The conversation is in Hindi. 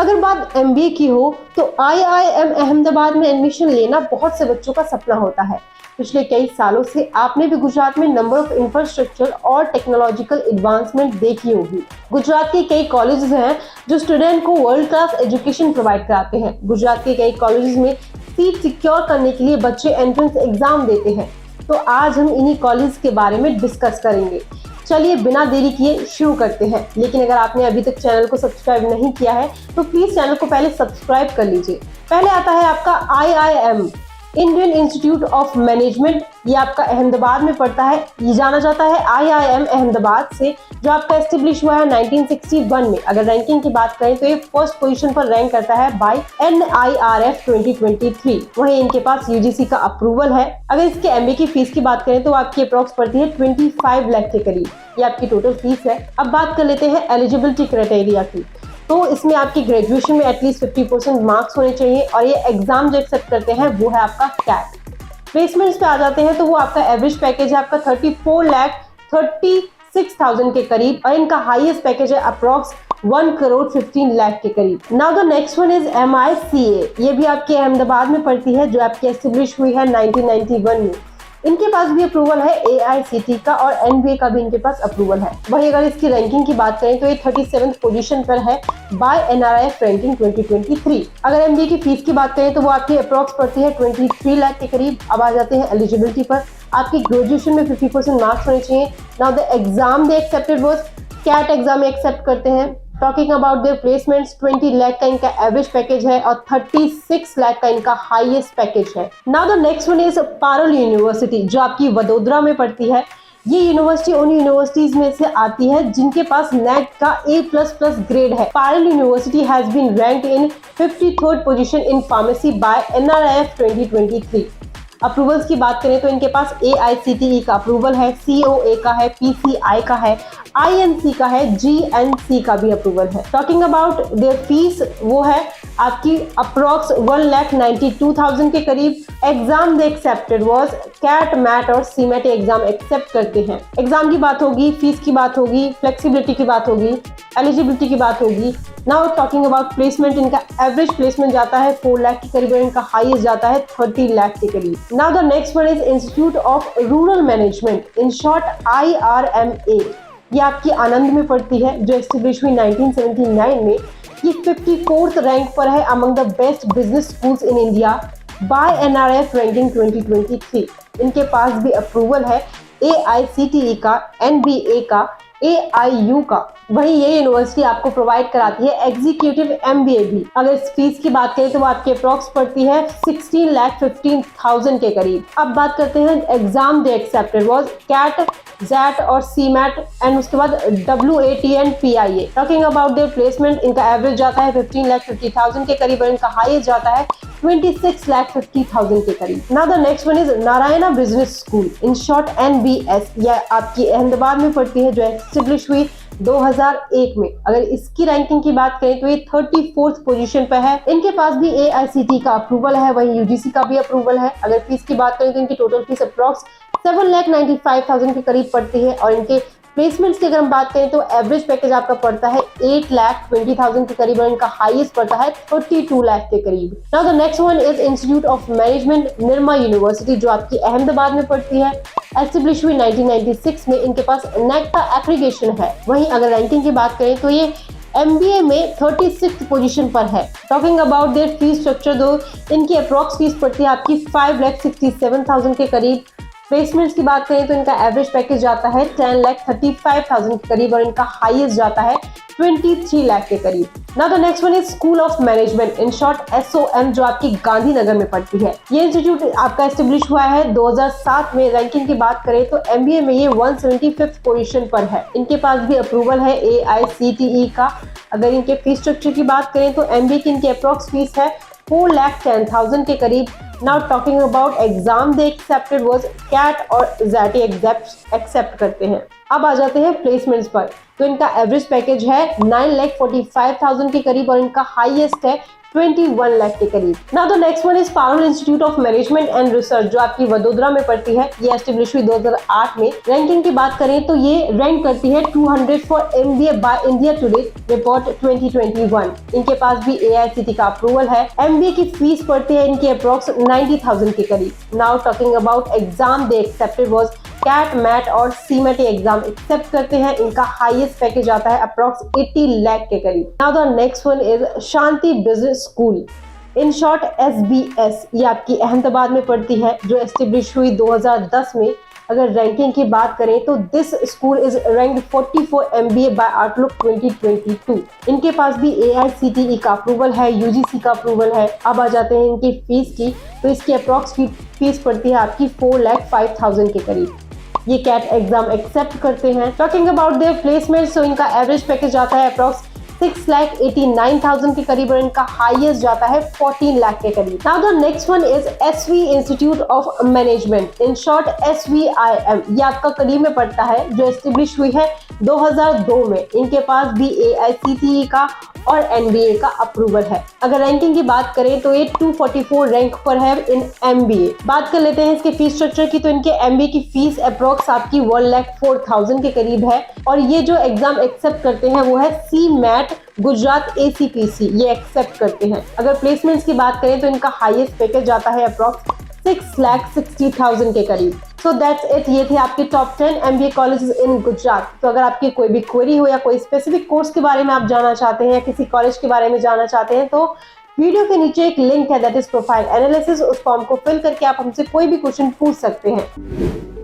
अगर बात एमबीए की हो तो आईआईएम अहमदाबाद में एडमिशन लेना बहुत से बच्चों का सपना होता है। पिछले कई सालों से आपने भी गुजरात में नंबर ऑफ इंफ्रास्ट्रक्चर और टेक्नोलॉजिकल एडवांसमेंट देखी होगी। गुजरात के कई कॉलेजेस हैं जो स्टूडेंट को वर्ल्ड क्लास एजुकेशन प्रोवाइड कराते हैं। गुजरात के कई कॉलेजेस में सीट सिक्योर करने के लिए बच्चे एंट्रेंस एग्जाम देते हैं। तो आज हम इन्हीं कॉलेज के बारे में डिस्कस करेंगे। चलिए बिना देरी किए शुरू करते हैं। लेकिन अगर आपने अभी तक चैनल को सब्सक्राइब नहीं किया है तो प्लीज चैनल को पहले सब्सक्राइब कर लीजिए। पहले आता है आपका IIM, Indian institute of management. ये आपका अहमदाबाद में पड़ता है। ये जाना जाता है आईआईएम अहमदाबाद से, जो आपका एस्टेब्लिश हुआ है 1961 में। अगर रैंकिंग की बात करें तो ये फर्स्ट पोजीशन पर रैंक करता है बाय NIRF 2023। वहीं इनके पास यूजीसी का अप्रूवल है। अगर इसके एमबीए की फीस की बात करें तो आपकी अप्रॉक्स पड़ती है 25 लाख के करीब। ये आपकी टोटल फीस है। अब बात कर लेते हैं एलिजिबिलिटी क्राइटेरिया की। तो इसमें आपकी ग्रेजुएशन में एटलीस्ट 50% मार्क्स होने चाहिए और ये एग्जाम जो एक्सेप्ट करते हैं वो है आपका कैट। प्लेसमेंट्स पे आ जाते हैं तो वो आपका एवरेज पैकेज है आपका 34,36,000 के करीब और इनका हाईएस्ट पैकेज है अप्रॉक्स 1,15,00,000 के करीब। Now the next one is MICA। ये भी आपके अहमदाबाद में पड़ती है, जो आपकी एस्टेब्लिश हुई है 1991 में। इनके पास भी अप्रूवल है AICT का और NBA का भी इनके पास अप्रूवल है। वहीं अगर इसकी रैंकिंग की बात करें तो ये 37th पोजीशन पर है बाय NRF रैंकिंग 2023। अगर MBA की फीस की बात करें तो वो आपकी अप्रॉक्स पड़ती है 23 लाख के करीब। अब आ जाते हैं एलिजिबिलिटी पर। आपकी ग्रेजुएशन में 50% मार्क्स होने चाहिए। Now the exam they accepted was CAT exam accept करते हैं। Talking about their placements, 20 lakh का इनका एवरेज पैकेज है और 36 लाख का इनका हाईएस्ट पैकेज है। Now the next one is Parul university, जो आपकी वडोदरा में पड़ती है। ये यूनिवर्सिटी उन यूनिवर्सिटीज में से आती है जिनके पास नेट का A++ ग्रेड है। Parul university has been ranked in 53rd position in pharmacy by NRF 2023। Approvals की बात करें तो इनके पास AICTE का अप्रूवल है, COA का है, PCI का है, INC का है, GNC का भी अप्रूवल है। टॉकिंग अबाउट देयर फीस, वो है आपकी अप्रॉक्स 1,92,000 के करीब। Exam they accepted was CAT, MAT और CMAT एग्जाम एक्सेप्ट करते हैं। एग्जाम की बात होगी, फीस की बात होगी, फ्लेक्सिबिलिटी की बात होगी, एलिजिबिलिटी की बात होगी। नाउ टॉकिंग अबाउट प्लेसमेंट, इनका एवरेज प्लेसमेंट जाता है 4 लाख के करीब और इनका हाईएस्ट जाता है 30 लाख के करीब। Now the next one is institute of rural management, in short IRMA। ये आपकी आनंद में पड़ती है, जो एस्टेब्लिश हुई 1979 में। ये 54th रैंक पर है among the best business schools in India by NRF ranking 2023। इनके पास भी अप्रूवल है AICTE का, NBA का, AIU का। वहीं ये यूनिवर्सिटी आपको प्रोवाइड कराती है एग्जीक्यूटिव MBA भी। अगर इस फीस की बात करें तो वो आपके अप्रॉक्स पड़ती है 16,15,000 के करीब। अब बात करते हैं exam they accepted was CAT, ZAT और CMAT एंड उसके बाद WAT and PIA। Talking about their placement, इनका एवरेज जाता है 15,50,000 के करीब और इनका हाईएस्ट जाता है 26,50,000 के करीब। Now the next one is Narayana business school, in short NBS। यह आपकी अहमदाबाद में पड़ती है, जो एस्टेब्लिश हुई 2001 में। अगर इसकी रैंकिंग की बात करें तो ये 34th पोजीशन पर है। इनके पास भी AICTE का अप्रूवल है, वहीं UGC का भी अप्रूवल है। अगर फीस की बात करें तो इनकी टोटल फीस अप्रॉक्स 7,95,000 के करीब पड़ती है और इनके प्लेसमेंट्स की अगर हम बात करें तो एवरेज पैकेज आपका पड़ता है 8,20,000 के करीब और इनका हाईएस्ट पड़ता है 32 लाख के करीब। Now the next one is institute of management, Nirma university, जो आपकी अहमदाबाद में पड़ती है। एस्टेब्लिश हुई 1996 में। इनके पास NAC का एप्लीकेशन है। वहीं अगर रैंकिंग की बात करें तो ये MBA में 36th पोजीशन पर है। Talking about there fees structure, दो इनकी अप्रॉक्स फीस पड़ती है आपकी 5,67,000 के करीब। प्लेसमेंट्स की बात करें तो इनका एवरेज पैकेज जाता है 10,35,000 के करीब और इनका हाईएस्ट जाता है 23 लाख के करीब। Now the next one is school of management, in short SOM, जो आपकी गांधीनगर में पड़ती है। ये इंस्टीट्यूट आपका एस्टेब्लिश हुआ है 2007 में। रैंकिंग की बात करें तो MBA में ये 175th पोजीशन पर है। इनके पास भी अप्रूवल है AICTE का। अगर इनके फीस स्ट्रक्चर की बात करें तो MBA की इनकी अप्रॉक्स फीस है 4,10,000 के करीब। Now talking about exam they accepted was CAT और ZAT एक्सेप्ट करते हैं। अब आ जाते हैं प्लेसमेंट्स पर। तो इनका एवरेज पैकेज है 9,45,000 के करीब और इनका हाईएस्ट है 21 लाख के करीब। Now the next one is Parul institute of management and research, जो आपकी वडोदरा में पड़ती है। ये एस्टेब्लिश हुई 2008 में। रैंकिंग की बात करें तो ये रैंक करती है 200 for MBA by India today report 2021। इनके पास भी एआईसीटी का अप्रूवल है। एमबीए की फीस पड़ती है इनकी अप्रोक्स 90,000 के करीब। Now talking about exam they accepted was CAT, MAT और सीमेट एग्जाम एक्सेप्ट करते हैं। इनका हाईएस्ट पैकेज आता है अप्रोक्स 80 लाख के करीब। Now the next one is Shanti business school, in short SBS. ये आपकी अहमदाबाद में पड़ती है, जो एस्टेब्लिश हुई 2010 में। अगर रैंकिंग की बात करें तो this school is ranked 44 MBA by Outlook 2022। इनके पास भी एआईसीटीई का अप्रूवल है, यूजीसी का अप्रूवल है। अब आ जाते हैं इनकी फीस की, तो इसकी अप्रोक्स फीस पड़ती है आपकी 4,05,000 के करीब। ये कैट एग्जाम एक्सेप्ट करते हैं। टॉकिंग अबाउट देयर प्लेसमेंट, सो इनका एवरेज पैकेज आता है अप्रोक्स 6,89,000 के करीब और इनका हाईएस्ट जाता है 14 लाख के करीब। Now the next one is SV institute of management, in short SVIM। ये आपका करीब में पड़ता है, जो एस्टेब्लिश हुई है 2002 में। इनके पास भी एआईसीटीई का और एनबीए का अप्रूवल है। अगर रैंकिंग की बात करें तो ये 244 रैंक पर है इन एमबीए। बात कर लेते हैं इसके फीस स्ट्रक्चर की, तो इनके एमबीए की फीस अप्रोक्स आपकी 1,04,000 के करीब है और ये जो एग्जाम एक्सेप्ट करते हैं वो है CMAT गुजरात ACPC, ये एक्सेप्ट करते हैं। अगर प्लेसमेंट्स की बात करें तो इनका हाईएस्ट पैकेज जाता है अप्रोक्स 6,60,000 के करीब। So that's it. ये थे आपके top 10 MBA colleges in Gujarat. तो अगर आपकी कोई भी क्वेरी हो या कोई स्पेसिफिक कोर्स के बारे में आप जानना चाहते हैं या किसी कॉलेज के बारे में जानना चाहते हैं, तो वीडियो के नीचे एक लिंक है, दैट इज प्रोफाइल एनालिसिस। उस फॉर्म को फिल करके आप हमसे कोई भी क्वेश्चन पूछ सकते हैं।